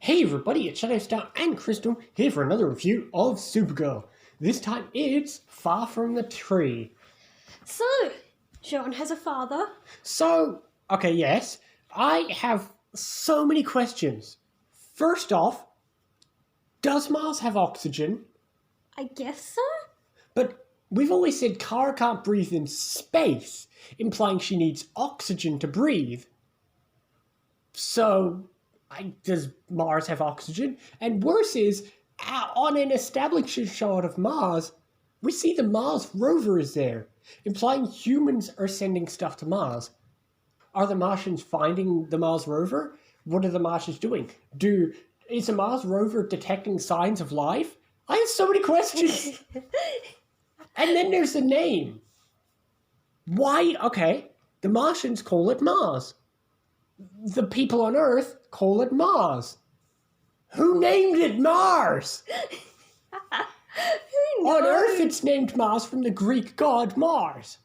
Hey everybody, it's Shadowstar and Crystal here for another review of Supergirl. This time it's Far From the Tree. So, John has a father. Okay, yes, I have so many questions. First off, does Mars have oxygen? I guess so? But we've always said Kara can't breathe in space, implying she needs oxygen to breathe. So, does Mars have oxygen? And worse is, on an establishing shot of Mars, we see the Mars rover is there, implying humans are sending stuff to Mars. Are the Martians finding the Mars rover? What are the Martians doing? Is the Mars rover detecting signs of life? I have so many questions. And then there's the name. Why? Okay, the Martians call it Mars. The people on Earth call it Mars. Who named it Mars? On Earth it's named Mars from the Greek god Mars.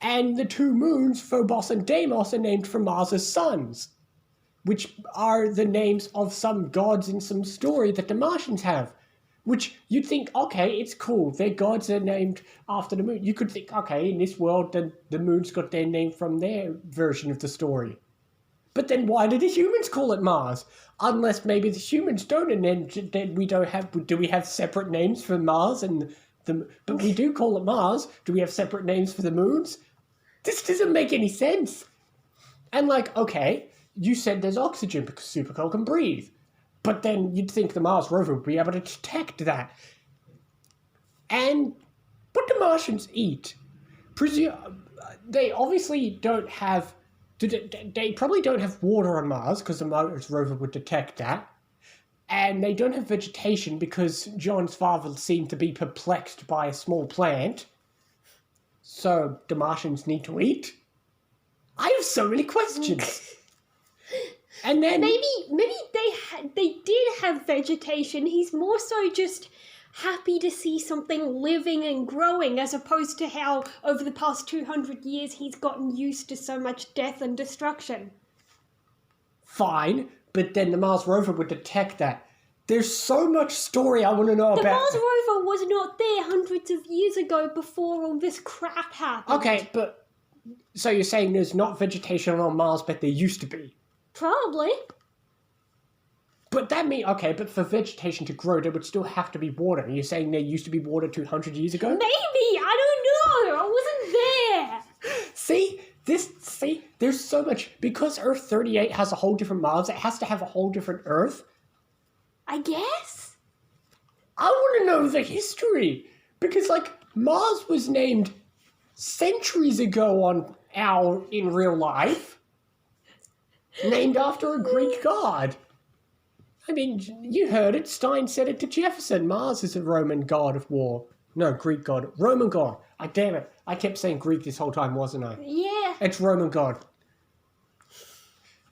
And the two moons, Phobos and Deimos, are named for Mars' sons, which are the names of some gods in some story that the Martians have. Which you'd think, okay, it's cool. Their gods are named after the moon. You could think, okay, in this world, the moons got their name from their version of the story. But then why do the humans call it Mars? Unless maybe the humans don't, and then we don't have... Do we have separate names for Mars and but we do call it Mars. Do we have separate names for the moons? This doesn't make any sense. And okay, you said there's oxygen because Supergirl can breathe. But then you'd think the Mars rover would be able to detect that. And what do Martians eat? They obviously don't have... They probably don't have water on Mars because the Mars rover would detect that. And they don't have vegetation because John's father seemed to be perplexed by a small plant. So the Martians need to eat? I have so many questions. And then... Maybe they did have vegetation. He's more so just happy to see something living and growing, as opposed to how over the past 200 years he's gotten used to so much death and destruction. Fine, but then the Mars rover would detect that. There's so much story I want to know about. The Mars rover was not there hundreds of years ago before all this crap happened. Okay, but... So you're saying there's not vegetation on Mars, but there used to be? Probably. But that means... Okay, but for vegetation to grow, there would still have to be water. You're saying there used to be water 200 years ago? Maybe! I don't know! I wasn't there! See, there's so much... Because Earth 38 has a whole different Mars, it has to have a whole different Earth. I guess? I want to know the history. Because, Mars was named centuries ago in real life. Named after a Greek god. I mean, you heard it. Stein said it to Jefferson. Mars is a Roman god of war. No, Greek god. Roman god. Damn it. I kept saying Greek this whole time, wasn't I? Yeah. It's Roman god.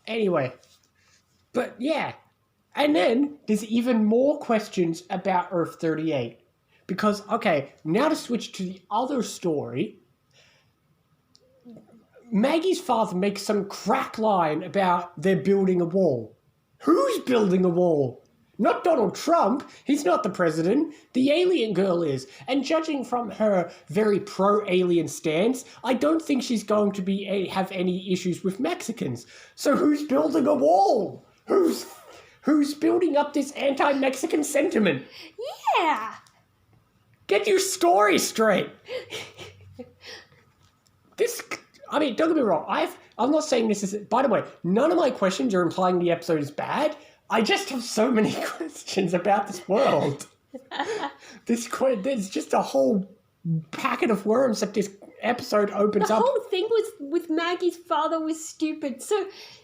Anyway. But, yeah. And then, there's even more questions about Earth 38. Because, okay, now to switch to the other story. Maggie's father makes some crack line about they're building a wall. Who's building a wall? Not Donald Trump. He's not the president. The alien girl is. And judging from her very pro-alien stance, I don't think she's going to have any issues with Mexicans. So who's building a wall? Who's building up this anti-Mexican sentiment? Yeah. Get your story straight. Don't get me wrong. I'm not saying this is... By the way, none of my questions are implying the episode is bad. I just have so many questions about this world. There's just a whole packet of worms that this episode opens up. The whole thing with Maggie's father was stupid. So,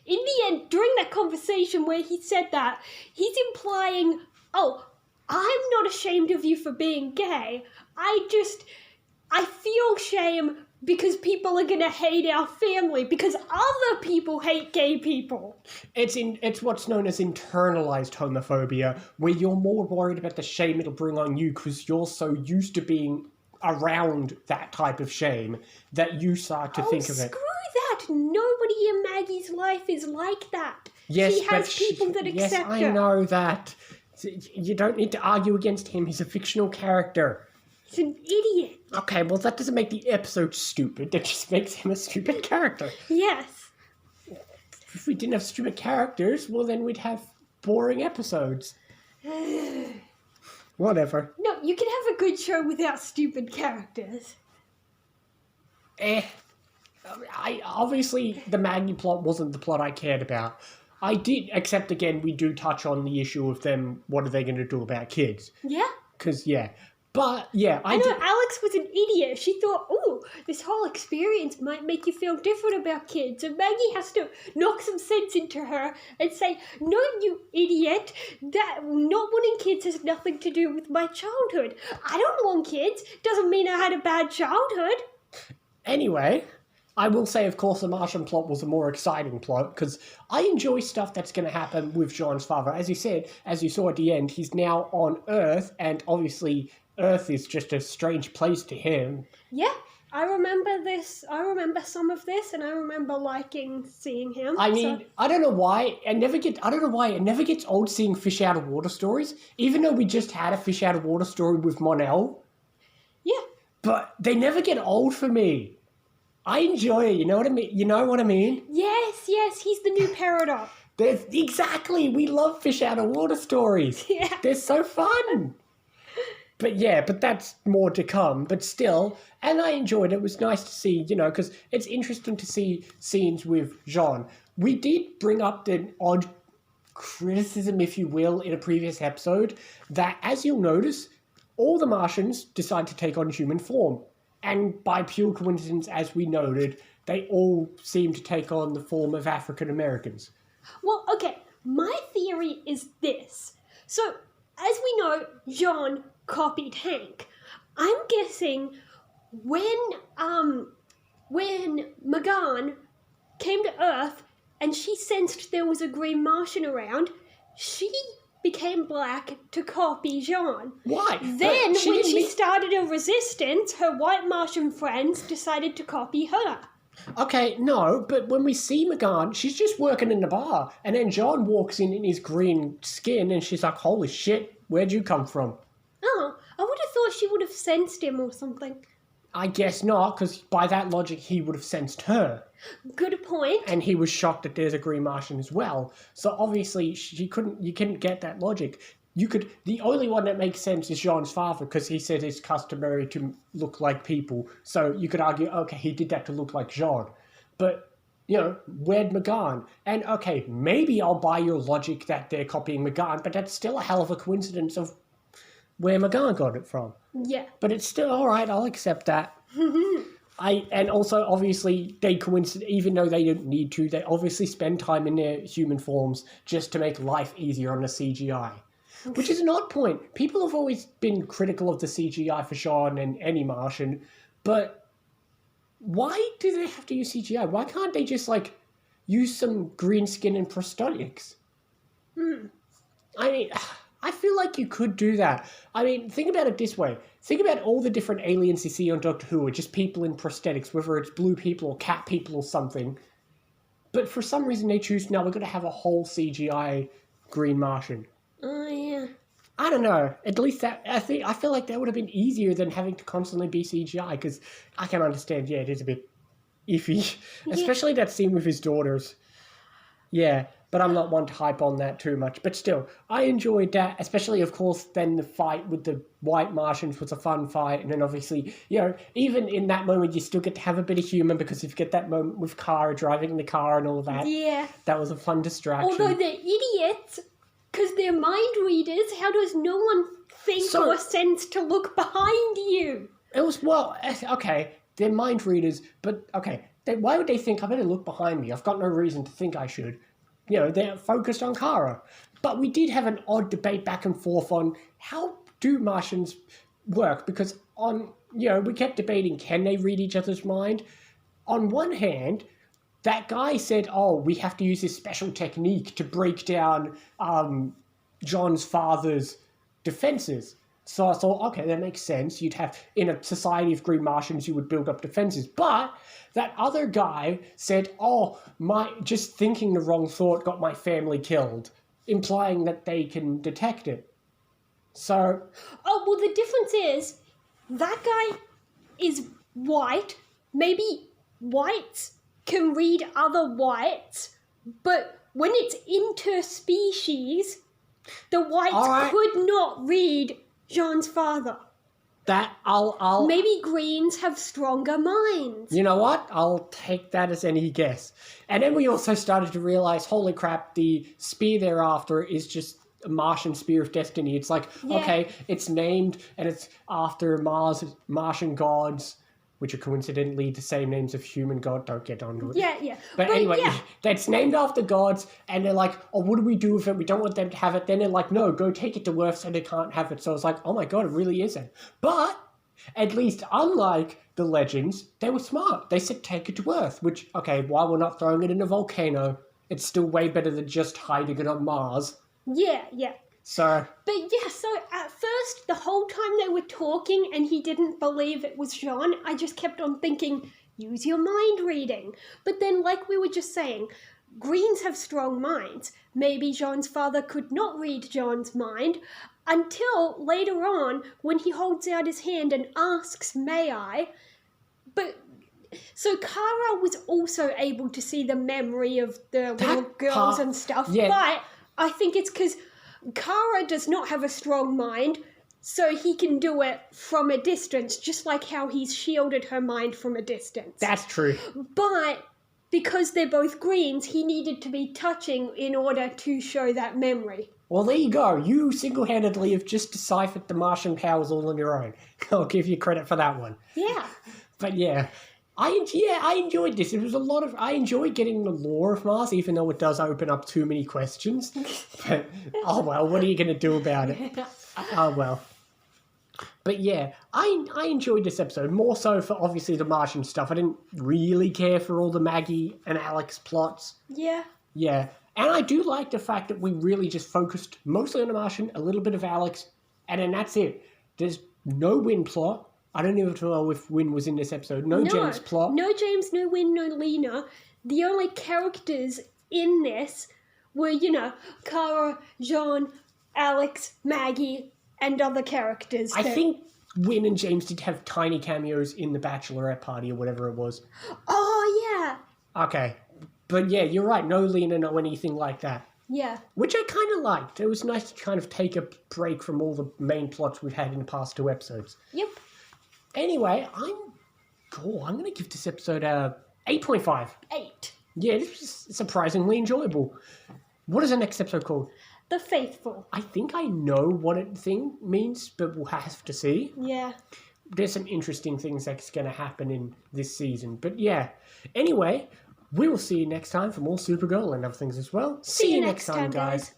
in the end, during that conversation where he said that, he's implying, oh, I'm not ashamed of you for being gay. I feel shame because people are going to hate our family because other people hate gay people. It's what's known as internalized homophobia, where you're more worried about the shame it'll bring on you because you're so used to being around that type of shame that you start to think of it. Screw that! Nobody in Maggie's life is like that. Yes, she has people that yes, accept her. I know that. You don't need to argue against him. He's a fictional character. He's an idiot. Okay, well, that doesn't make the episode stupid. That just makes him a stupid character. Yes. If we didn't have stupid characters, well, then we'd have boring episodes. Whatever. No, you can have a good show without stupid characters. Obviously, the Maggie plot wasn't the plot I cared about. I did, except again, we do touch on the issue of them, what are they going to do about kids? Yeah. Because, yeah. But, yeah, I know Alex was an idiot. She thought, oh, this whole experience might make you feel different about kids. And Maggie has to knock some sense into her and say, no, you idiot. That not wanting kids has nothing to do with my childhood. I don't want kids. Doesn't mean I had a bad childhood. Anyway, I will say, of course, the Martian plot was a more exciting plot, because I enjoy stuff that's going to happen with John's father. As you said, as you saw at the end, he's now on Earth, and obviously Earth is just a strange place to him. Yeah, I remember this. I remember some of this, and I remember liking seeing him. I mean, I don't know why it never gets old seeing fish out of water stories, even though we just had a fish out of water story with Monel. Yeah. But they never get old for me. I enjoy it, you know what I mean? You know what I mean? Yes, he's the new Peridot. Exactly, we love fish out of water stories. Yeah. They're so fun. But that's more to come. But still, and I enjoyed it. It was nice to see, because it's interesting to see scenes with Jean. We did bring up the odd criticism, if you will, in a previous episode, that, as you'll notice, all the Martians decide to take on human form. And by pure coincidence, as we noted, they all seem to take on the form of African Americans. Well, okay, my theory is this. So, as we know, Jean copied Hank. I'm guessing when Magan came to Earth and she sensed there was a green Martian around, she became black to copy Jean. Why? Then, when she started a resistance, her white Martian friends decided to copy her. Okay, no, but when we see Magan, she's just working in the bar, and then John walks in his green skin, and she's like, holy shit, where'd you come from? Oh, I would have thought she would have sensed him or something. I guess not, because by that logic, he would have sensed her. Good point. And he was shocked that there's a green Martian as well. So obviously, you couldn't get that logic. The only one that makes sense is Jean's father, because he said it's customary to look like people. So you could argue, okay, he did that to look like Jean. But, where'd Magan? And okay, maybe I'll buy your logic that they're copying Magan, but that's still a hell of a coincidence of where Magan got it from. Yeah. But it's still all right, I'll accept that. And also, obviously, they coincide, even though they didn't need to, they obviously spend time in their human forms just to make life easier on the CGI. Which is an odd point. People have always been critical of the CGI for Sean and any Martian, but why do they have to use CGI? Why can't they just, use some green skin and prosthetics? I mean, I feel like you could do that. I mean, think about it this way. Think about all the different aliens you see on Doctor Who are just people in prosthetics, whether it's blue people or cat people or something. But for some reason they choose, now we're going to have a whole CGI green Martian. Oh, yeah. I don't know. At least I feel like that would have been easier than having to constantly be CGI, because I can understand, it is a bit iffy. Yeah. Especially that scene with his daughters. Yeah, but I'm not one to hype on that too much. But still, I enjoyed that, especially, of course, then the fight with the white Martians was a fun fight. And then obviously, even in that moment, you still get to have a bit of humor, because if you get that moment with Kara driving in the car and all that, yeah, that was a fun distraction. Although they're idiots, because they're mind readers, how does no one think or sense to look behind you? It was, okay, they're mind readers, but okay, why would they think, I better look behind me? I've got no reason to think I should. They're focused on Kara. But we did have an odd debate back and forth on how do Martians work, because we kept debating, can they read each other's mind? On one hand, that guy said, we have to use this special technique to break down John's father's defenses. So I thought, okay, that makes sense. You'd have, in a society of green Martians, you would build up defenses. But that other guy said, oh, just thinking the wrong thought got my family killed, implying that they can detect it. So... Oh, well, the difference is that guy is white. Maybe whites can read other whites, but when it's interspecies, the whites could not read Jean's father. That I'll Maybe greens have stronger minds. You know what? I'll take that as any guess. And then we also started to realize, holy crap, the spear they're after is just a Martian spear of destiny. It's like, okay, it's named and it's after Martian gods, which are coincidentally the same names of human god. Don't get onto it. Yeah. But anyway, that's named after gods, and they're like, oh, what do we do with it? We don't want them to have it. Then they're like, no, go take it to Earth so they can't have it. So it's like, oh my god, it really isn't. But at least unlike the legends, they were smart. They said take it to Earth, which, okay, while we're not throwing it in a volcano, it's still way better than just hiding it on Mars. Yeah. So at first, the whole time they were talking and he didn't believe it was Jean, I just kept on thinking, use your mind reading. But then, like we were just saying, greens have strong minds. Maybe Jean's father could not read Jean's mind until later on when he holds out his hand and asks, may I? But... So Kara was also able to see the memory of the little girls and stuff, but I think it's because Kara does not have a strong mind, so he can do it from a distance, just like how he's shielded her mind from a distance. that's true. But because they're both greens, he needed to be touching in order to show that memory. Well, there you go. You single-handedly have just deciphered the Martian powers all on your own. I'll give you credit for that one. Yeah. But yeah, I enjoyed this. It was I enjoyed getting the lore of Mars, even though it does open up too many questions. But, oh well, what are you going to do about it? Oh well. But yeah, I enjoyed this episode, more so for obviously the Martian stuff. I didn't really care for all the Maggie and Alex plots. Yeah. Yeah, and I do like the fact that we really just focused mostly on the Martian, a little bit of Alex, and then that's it. There's no Win plot. I don't even know if Win was in this episode. No James plot. No James, no Win, no Lena. The only characters in this were, Kara, Jean, Alex, Maggie, and other characters. I think Win and James did have tiny cameos in the bachelorette party or whatever it was. Oh, yeah. Okay. But yeah, you're right. No Lena, no anything like that. Yeah. Which I kind of liked. It was nice to kind of take a break from all the main plots we've had in the past 2 episodes. Yep. Anyway, I'm going to give this episode a 8.5. 8. Yeah, this was surprisingly enjoyable. What is the next episode called? The Faithful. I think I know what it means, but we'll have to see. Yeah. There's some interesting things that's going to happen in this season. But yeah, anyway, we will see you next time for more Supergirl and other things as well. See you next time, guys.